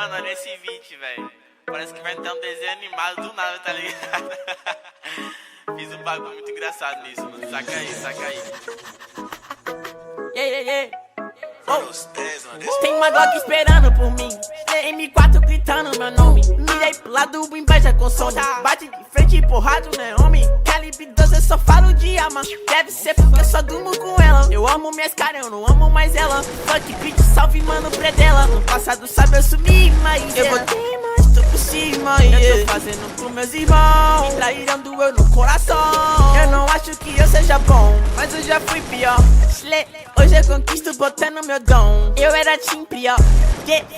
Mano, olha esse beat, velho. Parece que vai ter um desenho animado do nada, tá ligado? Fiz um bagulho muito engraçado nisso, mano. Saca aí, saca aí. Tem uma Glock esperando por mim, M4 gritando meu nome. Mirei pro lado, inveja consome. Bate de frente e porrada, né, homem? Calibre 12, eu só falo de arma. Deve ser porque eu só durmo com ela. Eu amo minhas caras, eu não amo mais ela. Fuck bitch, salve mano, predela. No passado sabe eu sumi, mas eu botei mais, tô por cima, eu tô fazendo com meus irmãos. Me traíram, doeu no coração. Eu não acho que eu seja bom, mas eu já fui pior. Hoje eu conquisto botando meu dom. Eu era team prior,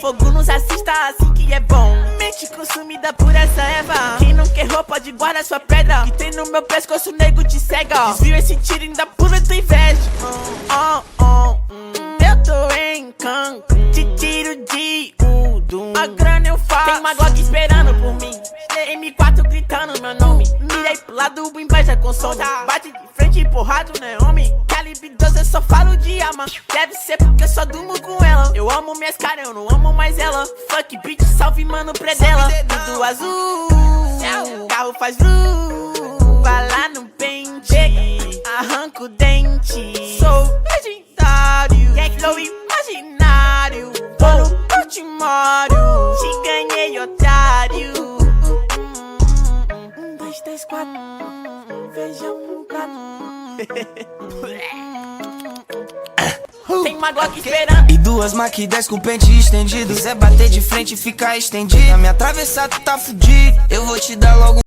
fogo nos assista assim que é bom. Mente consumida por essa erva. Quem não quer roupa pode guardar sua pedra. Que tem no meu pescoço, nego te cega. Desvio esse tiro ainda pula tua inveja. Eu tô em Cancún, te tiro de Udum. A grana eu faço. Tem uma Glock esperando por mim, M4 gritando meu nome. Mirei pro lado, inveja consome. Bate de frente e porrada, né, homem? Calibre 12, eu só falo de arma. Deve ser porque eu só durmo com ela. Eu amo minhas caras, eu não amo mais ela. Fuck bitch, salve mano, predela. Tudo azul, carro faz vru. Vai lá no pente, arranca o dente. Sou legendário, é flow imaginário. Tô no Portimário, te ganhei, otário. 1, 2, 3, 4, feijão no prato. Tem uma Glock esperando e duas Mac 10 com pente estendido. Quiser bater de frente, fica estendido. Na minha travessada tu tá fudido. Eu vou te dar logo